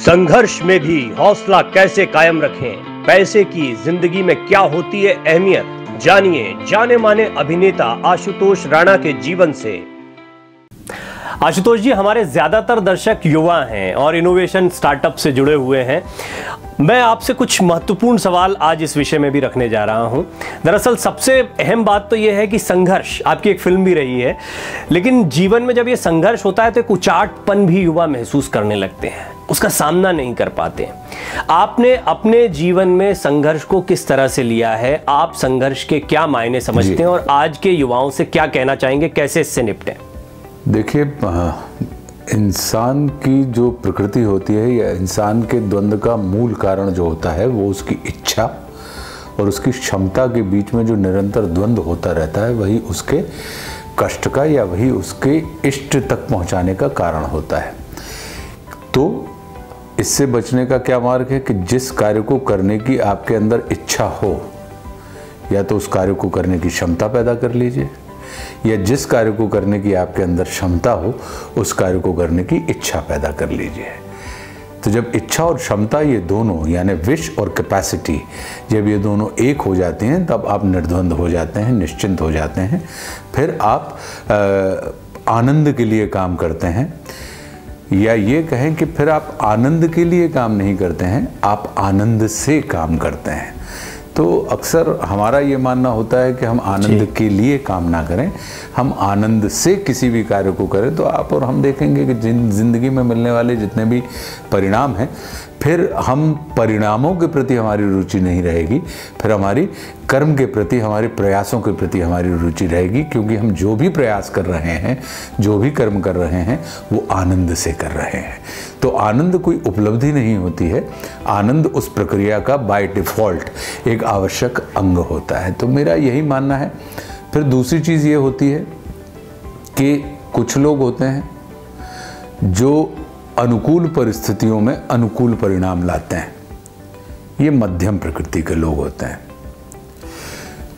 संघर्ष में भी हौसला कैसे कायम रखें, पैसे की जिंदगी में क्या होती है अहमियत, जानिए जाने माने अभिनेता आशुतोष राणा के जीवन से। आशुतोष जी, हमारे ज्यादातर दर्शक युवा हैं और इनोवेशन स्टार्टअप से जुड़े हुए हैं। मैं आपसे कुछ महत्वपूर्ण सवाल आज इस विषय में भी रखने जा रहा हूं। दरअसल सबसे अहम बात तो यह है कि संघर्ष, आपकी एक फिल्म भी रही है, लेकिन जीवन में जब ये संघर्ष होता है तो एक उचाटपन भी युवा महसूस करने लगते हैं, उसका सामना नहीं कर पाते। आपने अपने जीवन में संघर्ष को किस तरह से लिया है? आप संघर्ष के क्या मायने समझते हैं और आज के युवाओं से क्या कहना चाहेंगे, कैसे इससे निपटें? देखिए, इंसान की जो प्रकृति होती है या इंसान के द्वंद्व का मूल कारण जो होता है वो उसकी इच्छा और उसकी क्षमता के बीच में जो निरंतर द्वंद्व होता रहता है, वही उसके कष्ट का या वही उसके इष्ट तक पहुंचाने का कारण होता है। तो इससे बचने का क्या मार्ग है कि जिस कार्य को करने की आपके अंदर इच्छा हो, या तो उस कार्य को करने की क्षमता पैदा कर लीजिए, या जिस कार्य को करने की आपके अंदर क्षमता हो उस कार्य को करने की इच्छा पैदा कर लीजिए। तो जब इच्छा और क्षमता, ये दोनों यानी विश और कैपेसिटी, जब ये दोनों एक हो जाती हैं तब आप निर्द्वंद हो जाते हैं, निश्चिंत हो जाते हैं। फिर आप आनंद के लिए काम करते हैं, या ये कहें कि फिर आप आनंद के लिए काम नहीं करते हैं, आप आनंद से काम करते हैं। तो अक्सर हमारा ये मानना होता है कि हम आनंद के लिए काम ना करें, हम आनंद से किसी भी कार्य को करें। तो आप और हम देखेंगे कि जिंदगी में मिलने वाले जितने भी परिणाम हैं, फिर हम परिणामों के प्रति हमारी रुचि नहीं रहेगी, फिर हमारी कर्म के प्रति, हमारे प्रयासों के प्रति हमारी रुचि रहेगी, क्योंकि हम जो भी प्रयास कर रहे हैं, जो भी कर्म कर रहे हैं, वो आनंद से कर रहे हैं। तो आनंद कोई उपलब्धि नहीं होती है, आनंद उस प्रक्रिया का बाय डिफ़ॉल्ट एक आवश्यक अंग होता है। तो मेरा यही मानना है। फिर दूसरी चीज़ ये होती है कि कुछ लोग होते हैं जो अनुकूल परिस्थितियों में अनुकूल परिणाम लाते हैं, ये मध्यम प्रकृति के लोग होते हैं।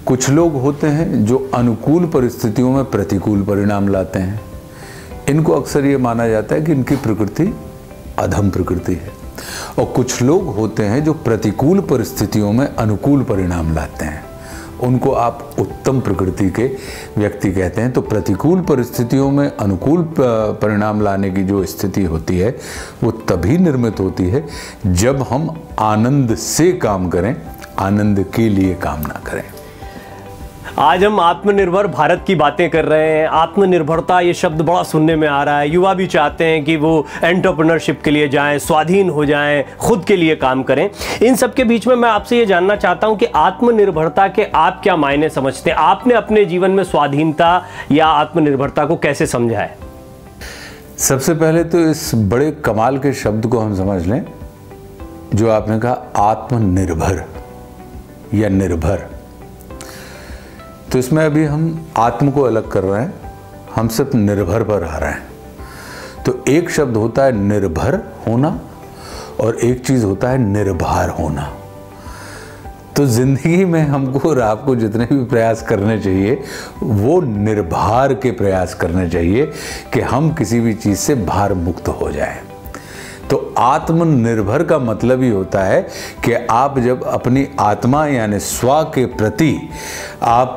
कुछ लोग होते हैं जो अनुकूल परिस्थितियों में प्रतिकूल परिणाम लाते हैं। इनको अक्सर ये माना जाता है कि इनकी प्रकृति अधम प्रकृति है। और कुछ लोग होते हैं जो प्रतिकूल परिस्थितियों में अनुकूल परिणाम लाते हैं, उनको आप उत्तम प्रकृति के व्यक्ति कहते हैं। तो प्रतिकूल परिस्थितियों में अनुकूल परिणाम लाने की जो स्थिति होती है वो तभी निर्मित होती है जब हम आनंद से काम करें, आनंद के लिए काम ना करें। आज हम आत्मनिर्भर भारत की बातें कर रहे हैं। आत्मनिर्भरता ये शब्द बड़ा सुनने में आ रहा है। युवा भी चाहते हैं कि वो एंटरप्रेन्योरशिप के लिए जाएं, स्वाधीन हो जाएं, खुद के लिए काम करें। इन सब के बीच में मैं आपसे ये जानना चाहता हूं कि आत्मनिर्भरता के आप क्या मायने समझते हैं? आपने अपने जीवन में स्वाधीनता या आत्मनिर्भरता को कैसे समझा है? सबसे पहले तो इस बड़े कमाल के शब्द को हम समझ लें जो आपने कहा, आत्मनिर्भर या निर्भर। तो इसमें अभी हम आत्म को अलग कर रहे हैं, हम सिर्फ निर्भर पर आ रहे हैं। तो एक शब्द होता है निर्भर होना और एक चीज़ होता है निर्भर होना। तो जिंदगी में हमको और आपको जितने भी प्रयास करने चाहिए वो निर्भर के प्रयास करने चाहिए कि हम किसी भी चीज़ से भार मुक्त हो जाएं। तो आत्मनिर्भर का मतलब ही होता है कि आप जब अपनी आत्मा यानी स्व के प्रति आप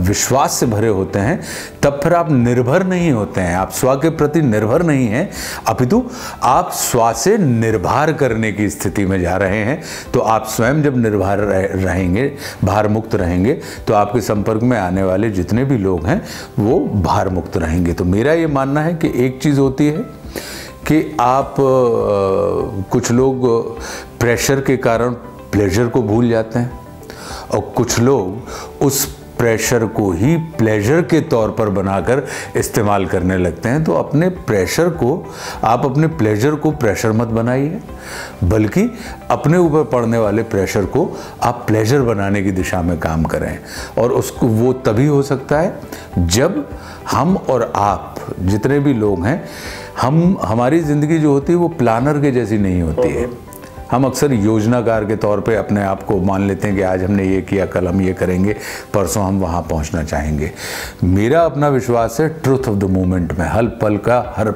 विश्वास से भरे होते हैं, तब फिर आप निर्भर नहीं होते हैं, आप स्व के प्रति निर्भर नहीं हैं, अपितु आप स्व से निर्भर करने की स्थिति में जा रहे हैं। तो आप स्वयं जब निर्भर रहेंगे, भार मुक्त रहेंगे, तो आपके संपर्क में आने वाले जितने भी लोग हैं वो भार मुक्त रहेंगे। तो मेरा ये मानना है कि एक चीज़ होती है कि आप कुछ लोग प्रेशर के कारण प्लेजर को भूल जाते हैं और कुछ लोग उस प्रेशर को ही प्लेजर के तौर पर बनाकर इस्तेमाल करने लगते हैं। तो अपने प्रेशर को, आप अपने प्लेजर को प्रेशर मत बनाइए, बल्कि अपने ऊपर पड़ने वाले प्रेशर को आप प्लेजर बनाने की दिशा में काम करें। और उसको वो तभी हो सकता है जब हम और आप जितने भी लोग हैं, हमारी ज़िंदगी जो होती है वो प्लानर के जैसी नहीं होती है। हम अक्सर योजनाकार के तौर पे अपने आप को मान लेते हैं कि आज हमने ये किया, कल हम ये करेंगे, परसों हम वहाँ पहुँचना चाहेंगे। मेरा अपना विश्वास है ट्रुथ ऑफ द मोमेंट में हर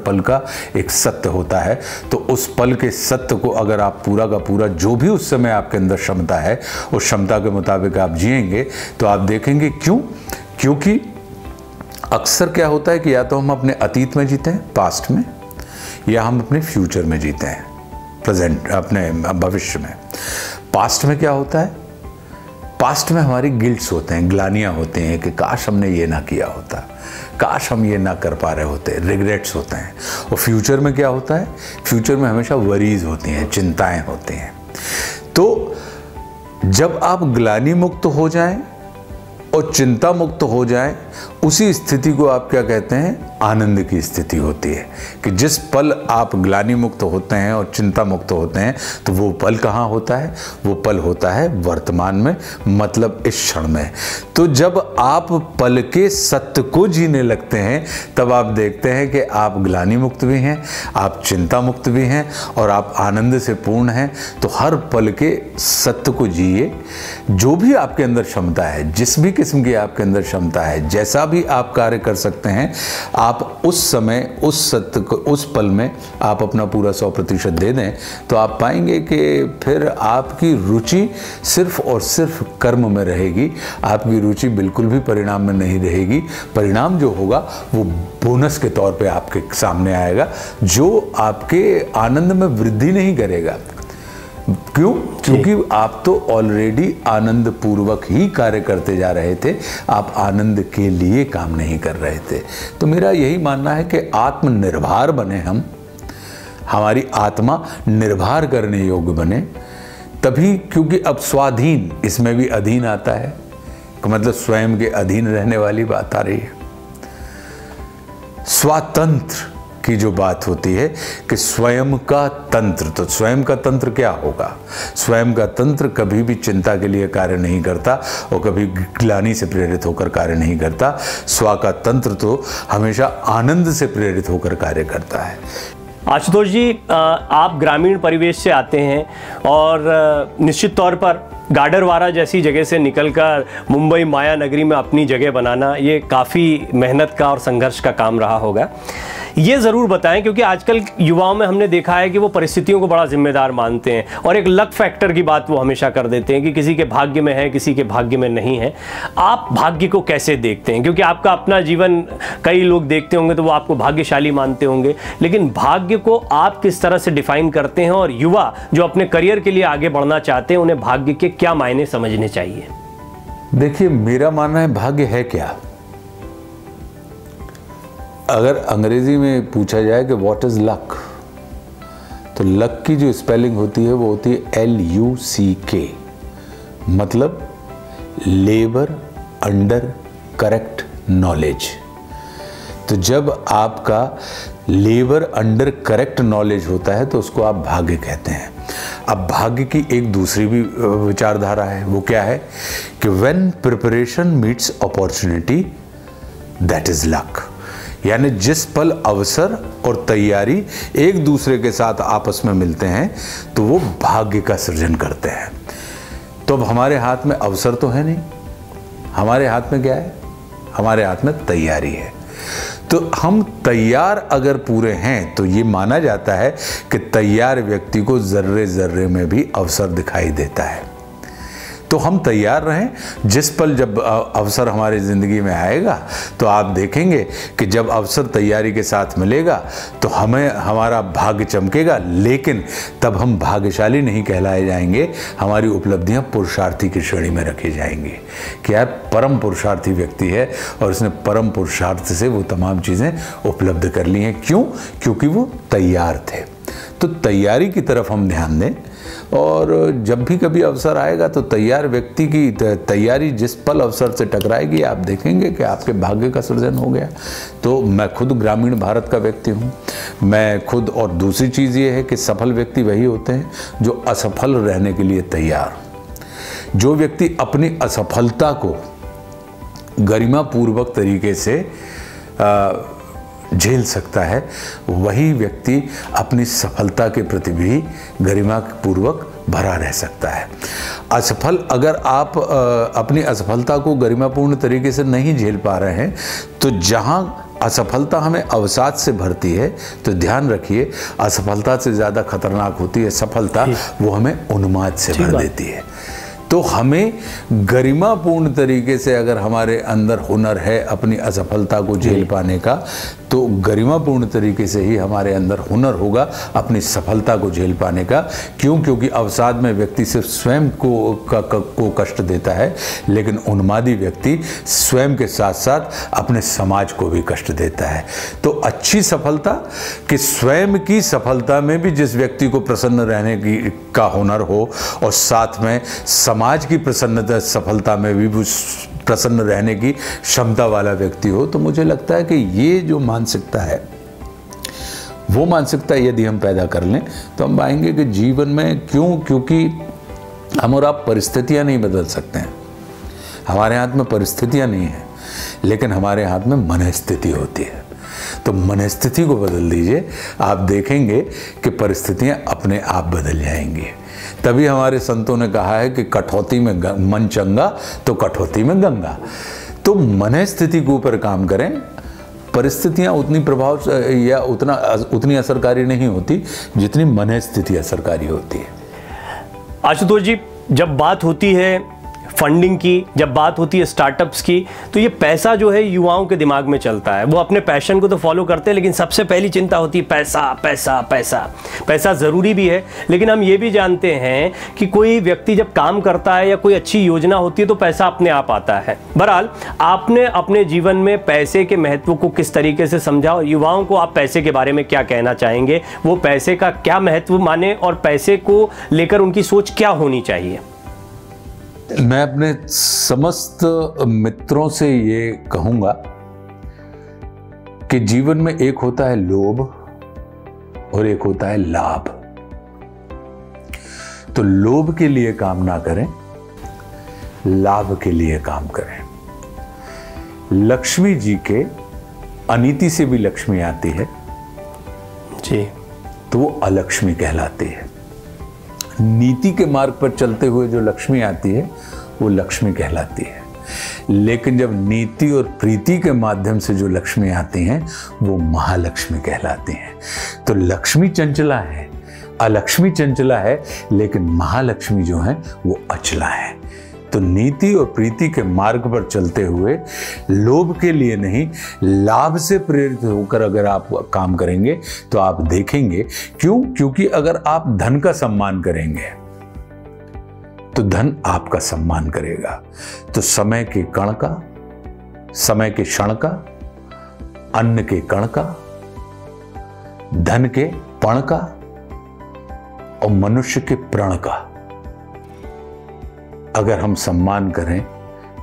पल का एक सत्य होता है। तो उस पल के सत्य को अगर आप पूरा का पूरा जो भी उस समय आपके अंदर क्षमता है उस क्षमता के मुताबिक आप जिएंगे तो आप देखेंगे क्योंकि अक्सर क्या होता है कि या तो हम अपने अतीत में जीते हैं, पास्ट में, या हम अपने फ्यूचर में जीते हैं, प्रेजेंट, अपने भविष्य में। पास्ट में क्या होता है? पास्ट में हमारी गिल्ट्स होते हैं, ग्लानियाँ होती हैं कि काश हमने ये ना किया होता, काश हम ये ना कर पा रहे होते, रिग्रेट्स होते हैं। और फ्यूचर में क्या होता है? फ्यूचर में हमेशा वरीज होती हैं, चिंताएं होती हैं। तो जब आप ग्लानि मुक्त हो जाएं और चिंता मुक्त हो जाएं, उसी स्थिति को आप क्या कहते हैं? आनंद की स्थिति होती है। कि जिस पल आप ग्लानि मुक्त होते हैं और चिंता मुक्त होते हैं तो वो पल कहाँ होता है? वो पल होता है वर्तमान में, मतलब इस क्षण में। तो जब आप पल के सत्य को जीने लगते हैं तब आप देखते हैं कि आप ग्लानि मुक्त भी हैं, आप चिंता मुक्त भी हैं और आप आनंद से पूर्ण हैं। तो हर पल के सत्य को जिए। जो भी आपके अंदर क्षमता है, जिस भी किस्म की आपके अंदर क्षमता है, जैसा भी आप कार्य कर सकते हैं, आप उस समय, उस सत्य को, उस पल में आप अपना पूरा 100% दे दें तो आप पाएंगे कि फिर आपकी रुचि सिर्फ और सिर्फ कर्म में रहेगी। आपकी रुचि बिल्कुल भी परिणाम में नहीं रहेगी। परिणाम जो होगा वो बोनस के तौर पे आपके सामने आएगा, जो आपके आनंद में वृद्धि नहीं करेगा। क्यों? क्योंकि आप तो ऑलरेडी आनंद पूर्वक ही कार्य करते जा रहे थे, आप आनंद के लिए काम नहीं कर रहे थे। तो मेरा यही मानना है कि आत्मनिर्भर बने हम, हमारी आत्मा निर्भर करने योग्य बने तभी। क्योंकि अब स्वाधीन, इसमें भी अधीन आता है, मतलब स्वयं के अधीन रहने वाली बात आ रही है। स्वातंत्र की जो बात होती है कि स्वयं का तंत्र, तो स्वयं का तंत्र क्या होगा? स्वयं का तंत्र कभी भी चिंता के लिए कार्य नहीं करता और कभी ग्लानि से प्रेरित होकर कार्य नहीं करता। स्व का तंत्र तो हमेशा आनंद से प्रेरित होकर कार्य करता है। आशुतोष जी, आप ग्रामीण परिवेश से आते हैं और निश्चित तौर पर गाडरवारा जैसी जगह से निकलकर मुंबई माया नगरी में अपनी जगह बनाना ये काफ़ी मेहनत का और संघर्ष का काम रहा होगा। ये ज़रूर बताएं, क्योंकि आजकल युवाओं में हमने देखा है कि वो परिस्थितियों को बड़ा जिम्मेदार मानते हैं और एक लक फैक्टर की बात वो हमेशा कर देते हैं कि किसी के भाग्य में है, किसी के भाग्य में नहीं है। आप भाग्य को कैसे देखते हैं? क्योंकि आपका अपना जीवन कई लोग देखते होंगे तो वो आपको भाग्यशाली मानते होंगे, लेकिन भाग्य को आप किस तरह से डिफाइन करते हैं? और युवा जो अपने करियर के लिए आगे बढ़ना चाहते हैं उन्हें भाग्य के क्या मायने समझने चाहिए? देखिए, मेरा मानना है भाग्य है क्या? अगर अंग्रेजी में पूछा जाए कि व्हाट इज लक, तो लक की जो स्पेलिंग होती है वो होती है LUCK, मतलब लेबर अंडर करेक्ट नॉलेज। तो जब आपका लेबर अंडर करेक्ट नॉलेज होता है तो उसको आप भाग्य कहते हैं। अब भाग्य की एक दूसरी भी विचारधारा है, वो क्या है कि when preparation meets opportunity that is luck. यानी जिस पल अवसर और तैयारी एक दूसरे के साथ आपस में मिलते हैं तो वो भाग्य का सृजन करते हैं। तो अब हमारे हाथ में अवसर तो है नहीं, हमारे हाथ में क्या है? हमारे हाथ में तैयारी है। तो हम तैयार अगर पूरे हैं तो ये माना जाता है कि तैयार व्यक्ति को जर्रे जर्रे में भी अवसर दिखाई देता है। तो हम तैयार रहें। जिस पल जब अवसर हमारी ज़िंदगी में आएगा तो आप देखेंगे कि जब अवसर तैयारी के साथ मिलेगा तो हमें हमारा भाग्य चमकेगा, लेकिन तब हम भाग्यशाली नहीं कहलाए जाएंगे। हमारी उपलब्धियां पुरुषार्थी की श्रेणी में रखी जाएंगी कि यार परम पुरुषार्थी व्यक्ति है और उसने परम पुरुषार्थ से वो तमाम चीज़ें उपलब्ध कर ली हैं। क्यों? क्योंकि वो तैयार थे। तो तैयारी की तरफ हम ध्यान दें और जब भी कभी अवसर आएगा तो तैयार व्यक्ति की तैयारी जिस पल अवसर से टकराएगी आप देखेंगे कि आपके भाग्य का सृजन हो गया। तो मैं खुद ग्रामीण भारत का व्यक्ति हूँ, मैं खुद, और दूसरी चीज़ ये है कि सफल व्यक्ति वही होते हैं जो असफल रहने के लिए तैयार। जो व्यक्ति अपनी असफलता को गरिमापूर्वक तरीके से झेल सकता है, वही व्यक्ति अपनी सफलता के प्रति भी गरिमा पूर्वक भरा रह सकता है। असफल अगर आप अपनी असफलता को गरिमापूर्ण तरीके से नहीं झेल पा रहे हैं, तो जहां असफलता हमें अवसाद से भरती है, तो ध्यान रखिए असफलता से ज़्यादा खतरनाक होती है सफलता, वो हमें उन्माद से भर देती है। तो हमें गरिमापूर्ण तरीके से अगर हमारे अंदर हुनर है अपनी असफलता को झेल पाने का, तो गरिमापूर्ण तरीके से ही हमारे अंदर हुनर होगा अपनी सफलता को झेल पाने का। क्यों? क्योंकि अवसाद में व्यक्ति सिर्फ स्वयं को कष्ट देता है, लेकिन उन्मादी व्यक्ति स्वयं के साथ साथ अपने समाज को भी कष्ट देता है। तो अच्छी सफलता कि स्वयं की सफलता में भी जिस व्यक्ति को प्रसन्न रहने का हुनर हो, और साथ में समाज की प्रसन्नता सफलता में भी प्रसन्न रहने की क्षमता वाला व्यक्ति हो, तो मुझे लगता है कि ये जो मानसिकता है, वो मानसिकता यदि हम पैदा कर लें, तो हम पाएंगे कि जीवन में क्योंकि हम और आप परिस्थितियां नहीं बदल सकते हैं, हमारे हाथ में परिस्थितियां नहीं है, लेकिन हमारे हाथ में मनस्थिति होती है। तो मनस्थिति को बदल दीजिए, आप देखेंगे कि परिस्थितियां अपने आप बदल जाएंगी। तभी हमारे संतों ने कहा है कि कठौती में मन चंगा तो कठौती में गंगा। तो मनस्थिति के ऊपर काम करें, परिस्थितियां उतनी प्रभाव या उतनी असरकारी नहीं होती जितनी मनस्थिति असरकारी होती है। आशुतोष जी, जब बात होती है फंडिंग की, जब बात होती है स्टार्टअप्स की, तो ये पैसा जो है युवाओं के दिमाग में चलता है। वो अपने पैशन को तो फॉलो करते हैं, लेकिन सबसे पहली चिंता होती है पैसा पैसा पैसा। पैसा ज़रूरी भी है, लेकिन हम ये भी जानते हैं कि कोई व्यक्ति जब काम करता है या कोई अच्छी योजना होती है तो पैसा अपने आप आता है। बहरहाल, आपने अपने जीवन में पैसे के महत्व को किस तरीके से समझा, और युवाओं को आप पैसे के बारे में क्या कहना चाहेंगे? वो पैसे का क्या महत्व माने और पैसे को लेकर उनकी सोच क्या होनी चाहिए? मैं अपने समस्त मित्रों से ये कहूंगा कि जीवन में एक होता है लोभ और एक होता है लाभ। तो लोभ के लिए काम ना करें, लाभ के लिए काम करें। लक्ष्मी जी के अनीति से भी लक्ष्मी आती है जी, तो वो अलक्ष्मी कहलाती है। नीति के मार्ग पर चलते हुए जो लक्ष्मी आती है वो लक्ष्मी कहलाती है। लेकिन जब नीति और प्रीति के माध्यम से जो लक्ष्मी आती हैं वो महालक्ष्मी कहलाती हैं। तो लक्ष्मी चंचला है, अलक्ष्मी चंचला है, लेकिन महालक्ष्मी जो है वो अचला है। तो नीति और प्रीति के मार्ग पर चलते हुए लोभ के लिए नहीं, लाभ से प्रेरित होकर अगर आप काम करेंगे तो आप देखेंगे। क्यों? क्योंकि अगर आप धन का सम्मान करेंगे तो धन आपका सम्मान करेगा। तो समय के कण का, समय के क्षण का, अन्न के कण का, धन के पण का और मनुष्य के प्रण का अगर हम सम्मान करें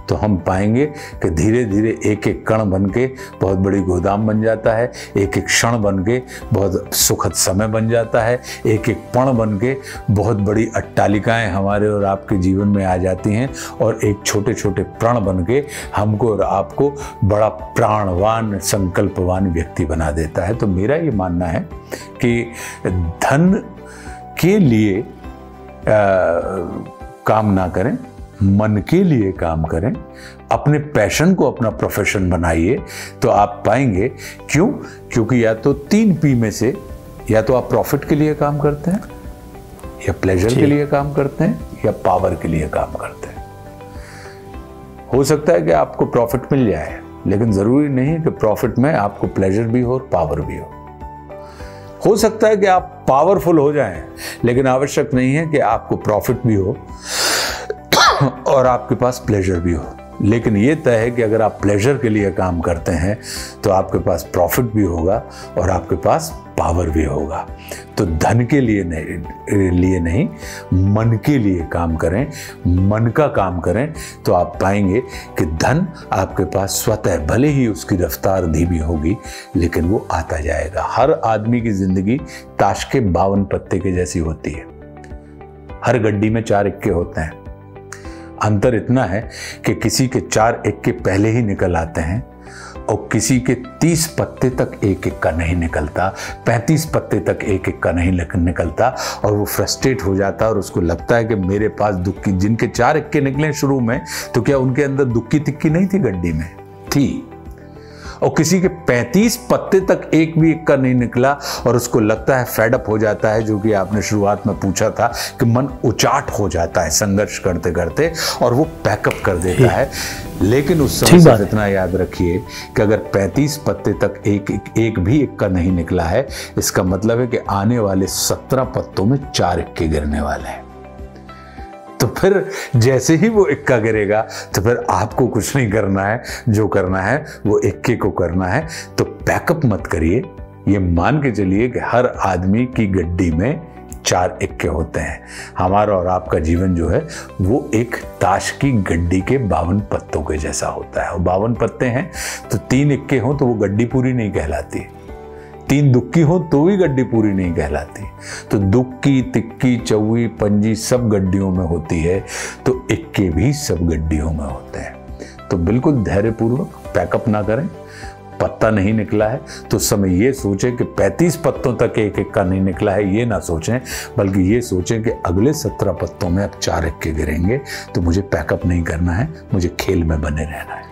तो हम पाएंगे कि धीरे धीरे एक एक कण बन के बहुत बड़ी गोदाम बन जाता है, एक एक क्षण बन के बहुत सुखद समय बन जाता है, एक एक पण बन के बहुत बड़ी अट्टालिकाएं हमारे और आपके जीवन में आ जाती हैं, और एक छोटे छोटे प्रण बन के हमको और आपको बड़ा प्राणवान संकल्पवान व्यक्ति बना देता है। तो मेरा ये मानना है कि धन के लिए काम ना करें, मन के लिए काम करें, अपने पैशन को अपना प्रोफेशन बनाइए, तो आप पाएंगे। क्यों? क्योंकि या तो 3 P में से या तो आप प्रॉफिट के लिए काम करते हैं, या प्लेजर के लिए काम करते हैं, या पावर के लिए काम करते हैं। हो सकता है कि आपको प्रॉफिट मिल जाए, लेकिन जरूरी नहीं कि प्रॉफिट में आपको प्लेजर भी हो और पावर भी हो सकता है कि आप पावरफुल हो जाएं, लेकिन आवश्यक नहीं है कि आपको प्रॉफिट भी हो और आपके पास प्लेजर भी हो। लेकिन ये तय है कि अगर आप प्लेजर के लिए काम करते हैं तो आपके पास प्रॉफिट भी होगा और आपके पास पावर भी होगा। तो धन के लिए नहीं, मन के लिए काम करें, मन का काम करें, तो आप पाएंगे कि धन आपके पास स्वतः, भले ही उसकी रफ्तार धीमी होगी, लेकिन वो आता जाएगा। हर आदमी की जिंदगी ताश के 52 पत्ते के जैसी होती है। हर गड्डी में 4 इक्के होते हैं। अंतर इतना है कि किसी के 4 इक्के पहले ही निकल आते हैं और किसी के 30 पत्ते तक एक एक का नहीं निकलता, 35 पत्ते तक एक एक का नहीं निकलता, और वो फ्रस्ट्रेट हो जाता है और उसको लगता है कि मेरे पास दुक्की, जिनके 4 इक्के निकले शुरू में, तो क्या उनके अंदर दुक्की तिक्की नहीं थी गड्डी में? थी। और किसी के 35 पत्ते तक एक भी इक्का नहीं निकला और उसको लगता है, फेड अप हो जाता है, जो कि आपने शुरुआत में पूछा था कि मन उचाट हो जाता है संघर्ष करते करते और वो पैकअप कर देता है। लेकिन उस समय सिर्फ इतना याद रखिए कि अगर 35 पत्ते तक एक भी इक्का नहीं निकला है, इसका मतलब है कि आने वाले 17 पत्तों में 4 इक्के गिरने वाले हैं। तो फिर जैसे ही वो इक्का गिरेगा तो फिर आपको कुछ नहीं करना है, जो करना है वो इक्के को करना है। तो पैकअप मत करिए, ये मान के चलिए कि हर आदमी की गड्डी में 4 इक्के होते हैं। हमारा और आपका जीवन जो है वो एक ताश की गड्डी के 52 पत्तों के जैसा होता है। और 52 पत्ते हैं तो 3 इक्के हों तो वो गड्डी पूरी नहीं कहलाती, 3 दुक्की हो तो भी गड्डी पूरी नहीं कहलाती। तो दुक्की, तिक्की, चौवी, पंजी सब गड्डियों में होती है, तो इक्के भी सब गड्डियों में होते हैं। तो बिल्कुल धैर्यपूर्वक पैकअप ना करें। पत्ता नहीं निकला है तो उस समय ये सोचें कि 35 पत्तों तक एक इक्का नहीं निकला है, ये ना सोचें, बल्कि ये सोचें कि अगले 17 पत्तों में अब 4 इक्के गिरेंगे, तो मुझे पैकअप नहीं करना है, मुझे खेल में बने रहना है।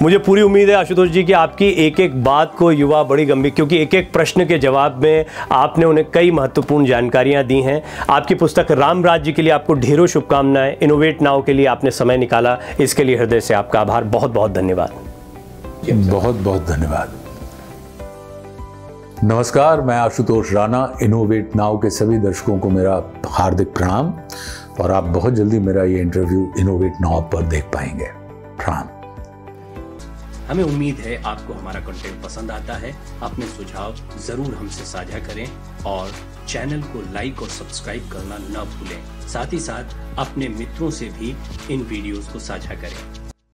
मुझे पूरी उम्मीद है आशुतोष जी कि आपकी एक एक बात को युवा बड़ी गंभीर, क्योंकि एक एक प्रश्न के जवाब में आपने उन्हें कई महत्वपूर्ण जानकारियां दी हैं। आपकी पुस्तक राम राज्य के लिए आपको ढेरों शुभकामनाएं। इनोवेट नाउ के लिए आपने समय निकाला, इसके लिए हृदय से आपका आभार। बहुत बहुत धन्यवाद। बहुत बहुत धन्यवाद। नमस्कार, मैं आशुतोष राणा। इनोवेट नाउ के सभी दर्शकों को मेरा हार्दिक प्रणाम, और आप बहुत जल्दी मेरा ये इंटरव्यू इनोवेट नाउ पर देख पाएंगे। प्रणाम। हमें उम्मीद है आपको हमारा कंटेंट पसंद आता है। अपने सुझाव जरूर हमसे साझा करें और चैनल को लाइक और सब्सक्राइब करना न भूलें। साथ ही साथ अपने मित्रों से भी इन वीडियोस को साझा करें।